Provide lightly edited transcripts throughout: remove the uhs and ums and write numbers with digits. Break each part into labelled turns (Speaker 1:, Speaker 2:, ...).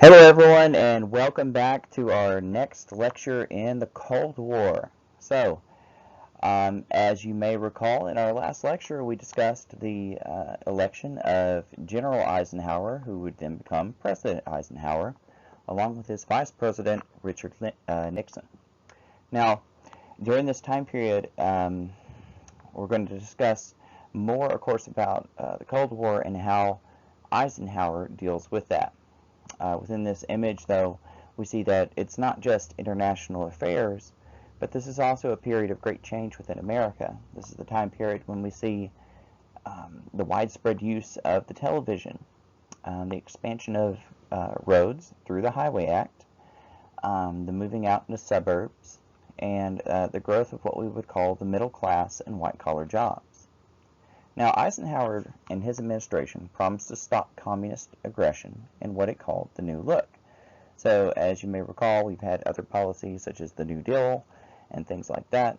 Speaker 1: Hello everyone and welcome back to our next lecture in the Cold War. As you may recall, in our last lecture we discussed the election of General Eisenhower, who would then become President Eisenhower, along with his Vice President Richard Nixon. Now, during this time period, we're going to discuss more, of course, about the Cold War and how Eisenhower deals with that. Within this image, though, we see that it's not just international affairs, but this is also a period of great change within America. This is the time period when we see the widespread use of the television, the expansion of roads through the Highway Act, the moving out into suburbs, and the growth of what we would call the middle class and white-collar jobs. Now, Eisenhower and his administration promised to stop communist aggression in what it called the New Look. So, as you may recall, we've had other policies such as the New Deal and things like that.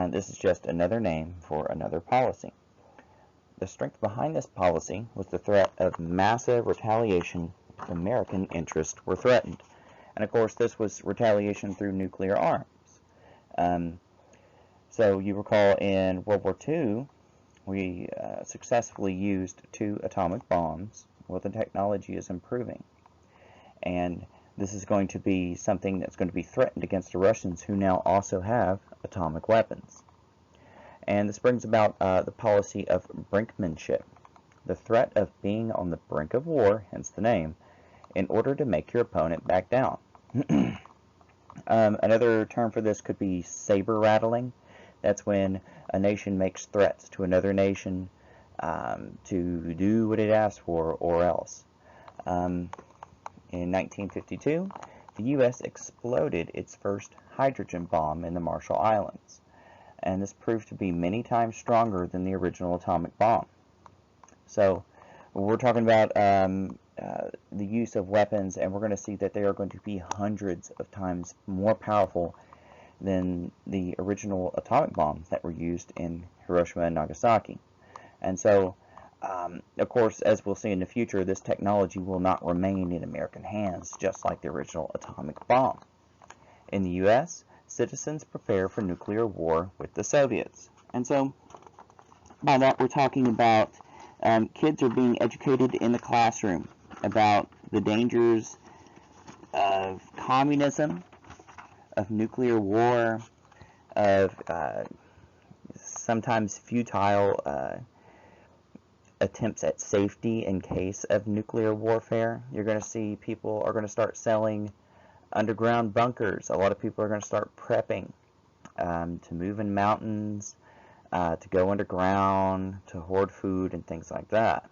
Speaker 1: This is just another name for another policy. The strength behind this policy was the threat of massive retaliation if American interests were threatened. And of course, this was retaliation through nuclear arms. So you recall in World War II, we successfully used 2 atomic bombs. Well, the technology is improving. And this is going to be something that's going to be threatened against the Russians, who now also have atomic weapons. And this brings about the policy of brinkmanship, the threat of being on the brink of war, hence the name, in order to make your opponent back down. Another term for this could be saber rattling. That's when a nation makes threats to another nation to do what it asks for or else. In 1952, the U.S. exploded its first hydrogen bomb in the Marshall Islands, and this proved to be many times stronger than the original atomic bomb. So we're talking about the use of weapons, and we're going to see that they are going to be hundreds of times more powerful than the original atomic bombs that were used in Hiroshima and Nagasaki. And so, of course, as we'll see in the future, this technology will not remain in American hands, just like the original atomic bomb. In the U.S., citizens prepare for nuclear war with the Soviets. And so, by that, we're talking about kids are being educated in the classroom about the dangers of communism, of nuclear war, of sometimes futile attempts at safety in case of nuclear warfare. You're going to see people are going to start selling underground bunkers. A lot of people are going to start prepping to move in mountains, to go underground, to hoard food, and things like that.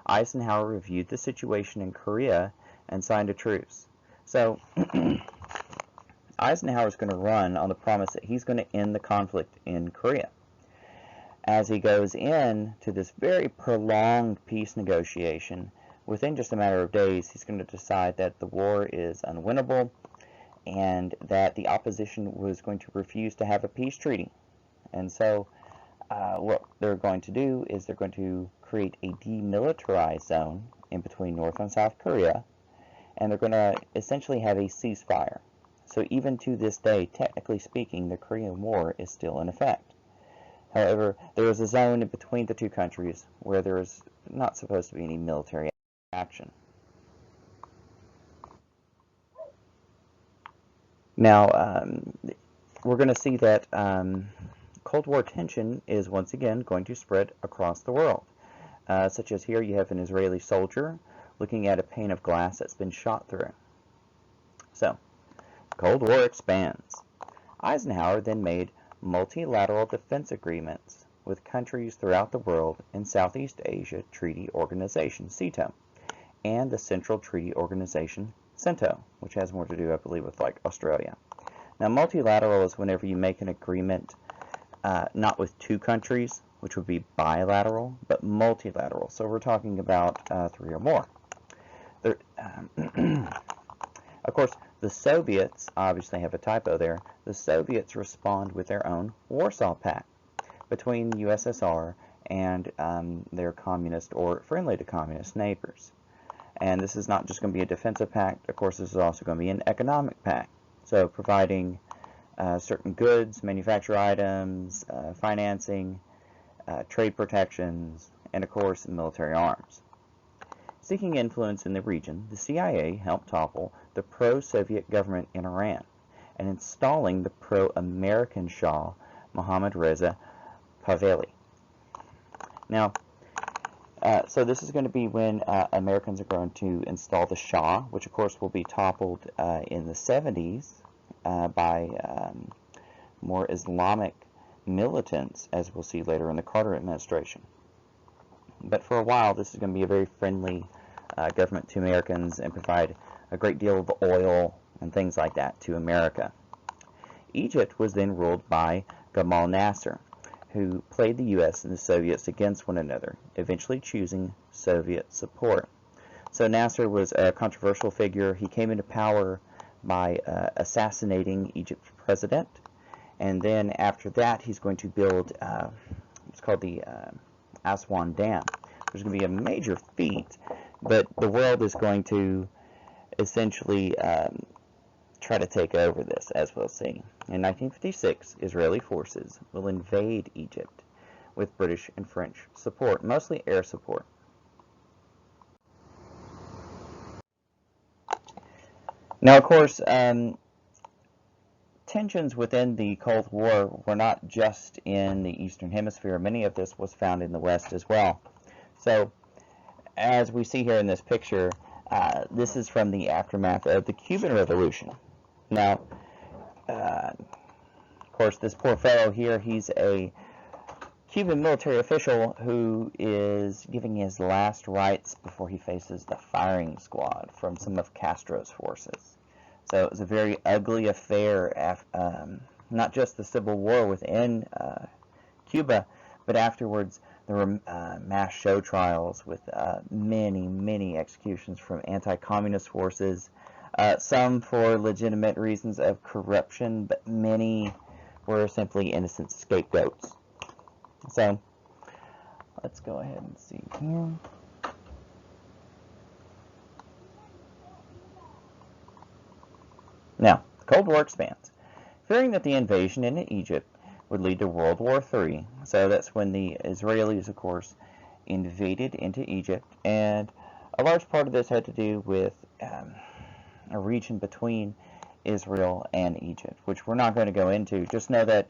Speaker 1: Eisenhower reviewed the situation in Korea and signed a truce. So, Eisenhower is going to run on the promise that he's going to end the conflict in Korea. As he goes in to this very prolonged peace negotiation, within just a matter of days, he's going to decide that the war is unwinnable and that the opposition was going to refuse to have a peace treaty. And so what they're going to do is they're going to create a demilitarized zone in between North and South Korea, and they're going to essentially have a ceasefire. So even to this day, technically speaking, the Korean War is still in effect. However, there is a zone in between the two countries where there is not supposed to be any military action. Now, we're going to see that Cold War tension is once again going to spread across the world. Such as here you have an Israeli soldier looking at a pane of glass that's been shot through. So, Cold War expands. Eisenhower then made multilateral defense agreements with countries throughout the world in Southeast Asia Treaty Organization, CETO, and the Central Treaty Organization, CENTO, which has more to do, I believe, with like Australia. Now, multilateral is whenever you make an agreement not with 2 countries, which would be bilateral, but multilateral. So we're talking about 3 or more. There, of course, the Soviets obviously have a typo there. The Soviets respond with their own Warsaw Pact between the USSR and their communist or friendly to communist neighbors. And this is not just going to be a defensive pact. Of course, this is also going to be an economic pact. So providing certain goods, manufactured items, financing, trade protections, and of course, military arms. Seeking influence in the region, the CIA helped topple the pro-Soviet government in Iran and installing the pro-American Shah, Mohammad Reza Pahlavi. Now, so this is going to be when Americans are going to install the Shah, which of course will be toppled in the 70s by more Islamic militants, as we'll see later in the Carter administration. But for a while, this is going to be a very friendly government to Americans and provide a great deal of oil and things like that to America. Egypt was then ruled by Gamal Nasser, who played the U.S. and the Soviets against one another, eventually choosing Soviet support. So Nasser was a controversial figure. He came into power by assassinating Egypt's president, and then after that he's going to build what's called the Aswan Dam, which is going to be a major feat, but the world is going to essentially try to take over this, as we'll see. In 1956, Israeli forces will invade Egypt with British and French support, mostly air support. Now, of course, tensions within the Cold War were not just in the Eastern Hemisphere. Many of this was found in the West as well. So, as we see here in this picture, this is from the aftermath of the Cuban Revolution. Now, of course, this poor fellow here, he's a Cuban military official who is giving his last rites before he faces the firing squad from some of Castro's forces. So it was a very ugly affair, not just the civil war within Cuba, but afterwards there were mass show trials with many, many executions from anti-communist forces, some for legitimate reasons of corruption, but many were simply innocent scapegoats. So, let's go ahead and see here. Now, the Cold War expands. Fearing that the invasion into Egypt would lead to World War III, so that's when the Israelis, of course, invaded into Egypt, and a large part of this had to do with a region between Israel and Egypt, which we're not going to go into. Just know that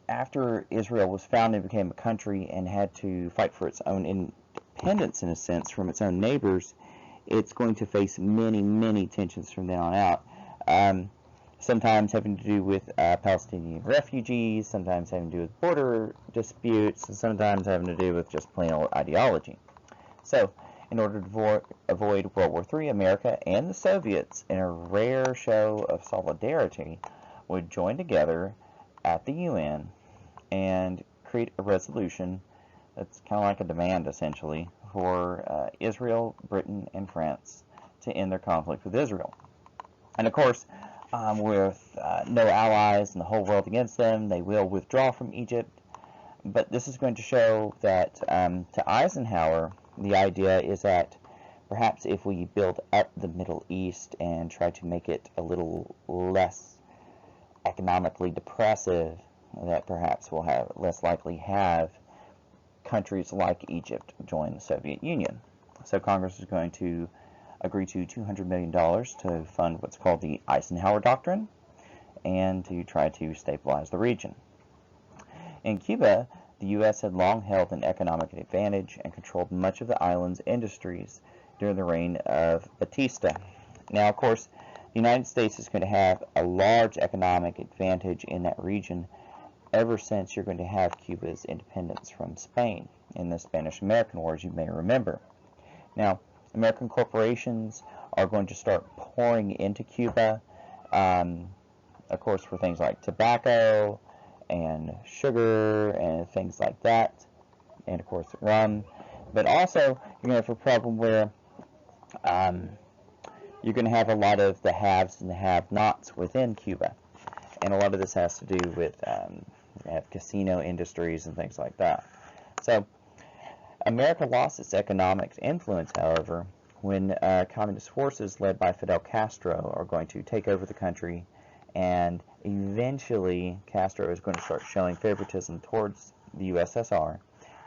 Speaker 1: after Israel was founded and became a country and had to fight for its own independence, in a sense, from its own neighbors, it's going to face many, many tensions from then on out. Sometimes having to do with Palestinian refugees, sometimes having to do with border disputes, and sometimes having to do with just plain old ideology. So, in order to avoid World War III, America and the Soviets, in a rare show of solidarity, would join together at the UN and create a resolution that's kind of like a demand, essentially, for Israel, Britain, and France to end their conflict with Israel. And of course, with no allies and the whole world against them, they will withdraw from Egypt. But this is going to show that to Eisenhower, the idea is that perhaps if we build up the Middle East and try to make it a little less economically depressive, that perhaps we'll have less likely have countries like Egypt join the Soviet Union. So Congress is going to agree to $200 million to fund what's called the Eisenhower Doctrine and to try to stabilize the region. In Cuba, the U.S. had long held an economic advantage and controlled much of the island's industries during the reign of Batista. Now, of course, the United States is going to have a large economic advantage in that region ever since you're going to have Cuba's independence from Spain in the Spanish-American Wars, you may remember. Now, American corporations are going to start pouring into Cuba, of course, for things like tobacco and sugar and things like that, and of course rum. But also, you're going to have a problem where you're going to have a lot of the haves and the have-nots within Cuba, and a lot of this has to do with have casino industries and things like that. So America lost its economic influence, however, when communist forces led by Fidel Castro are going to take over the country, and eventually Castro is going to start showing favoritism towards the USSR,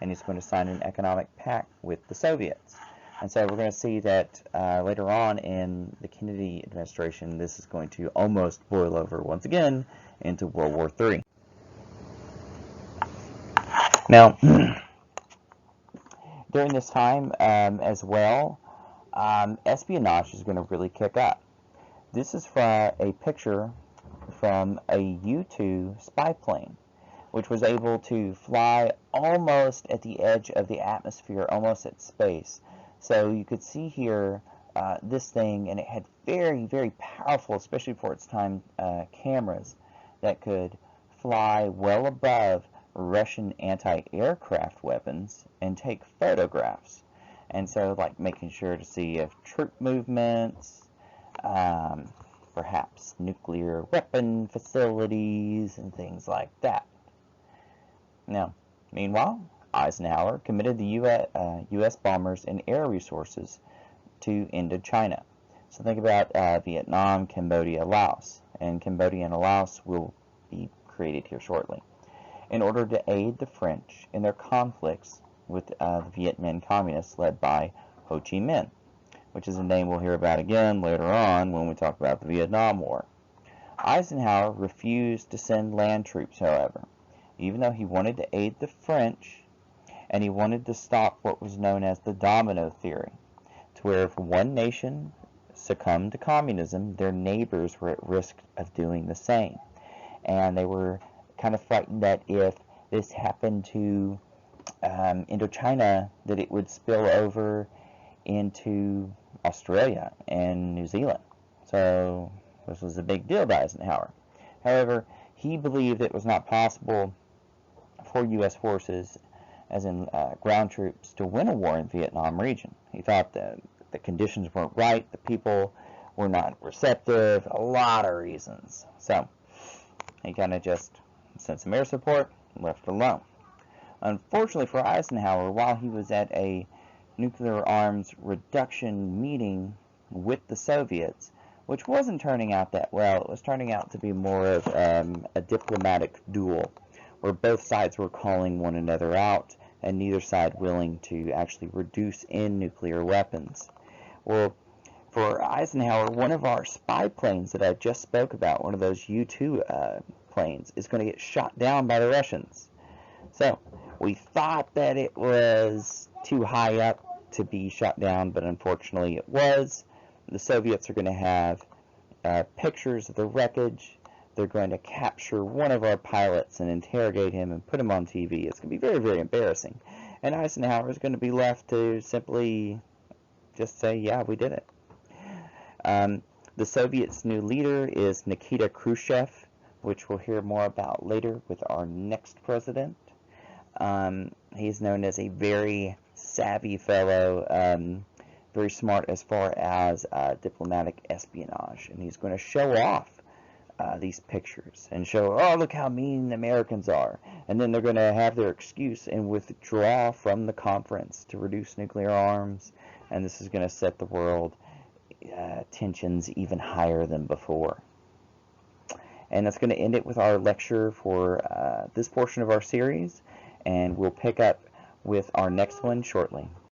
Speaker 1: and he's going to sign an economic pact with the Soviets. And so we're going to see that later on in the Kennedy administration, this is going to almost boil over once again into World War III. Now, during this time as well, espionage is going to really kick up. This is from a picture from a U-2 spy plane, which was able to fly almost at the edge of the atmosphere, almost at space. So you could see here this thing, and it had very, very powerful, especially for its time, cameras that could fly well above Russian anti-aircraft weapons and take photographs. And so, like, making sure to see if troop movements, perhaps nuclear weapon facilities, and things like that. Now, meanwhile, Eisenhower committed the U.S. bombers and air resources to Indochina. So think about Vietnam, Cambodia, Laos. And Cambodia and Laos will be created here shortly, in order to aid the French in their conflicts with the Viet Minh communists led by Ho Chi Minh, which is a name we'll hear about again later on when we talk about the Vietnam War. Eisenhower refused to send land troops, however, even though he wanted to aid the French, and he wanted to stop what was known as the domino theory, to where if one nation succumbed to communism, their neighbors were at risk of doing the same. And they were kind of frightened that if this happened to Indochina, that it would spill over into Australia and New Zealand. So this was a big deal to Eisenhower. However, he believed it was not possible for U.S. forces, as in ground troops, to win a war in the Vietnam region. He thought that the conditions weren't right, the people were not receptive, a lot of reasons. So he kind of just sent some air support and left it alone. Unfortunately for Eisenhower, while he was at a nuclear arms reduction meeting with the Soviets, which wasn't turning out that well, it was turning out to be more of a diplomatic duel, where both sides were calling one another out, and neither side willing to actually reduce in nuclear weapons. Well, for Eisenhower, one of our spy planes that I just spoke about, one of those U-2 planes, is going to get shot down by the Russians. So we thought that it was too high up to be shot down, but unfortunately it was. The Soviets are going to have pictures of the wreckage. They're going to capture one of our pilots and interrogate him and put him on TV. It's going to be very, very embarrassing. And Eisenhower is going to be left to simply just say, yeah, we did it. The Soviets' new leader is Nikita Khrushchev, which we'll hear more about later with our next president. He's known as a very savvy fellow, very smart as far as diplomatic espionage, and he's going to show off these pictures and show, oh, look how mean the Americans are, and then they're going to have their excuse and withdraw from the conference to reduce nuclear arms, and this is going to set the world tensions even higher than before. And that's going to end it with our lecture for this portion of our series, and we'll pick up with our next one shortly.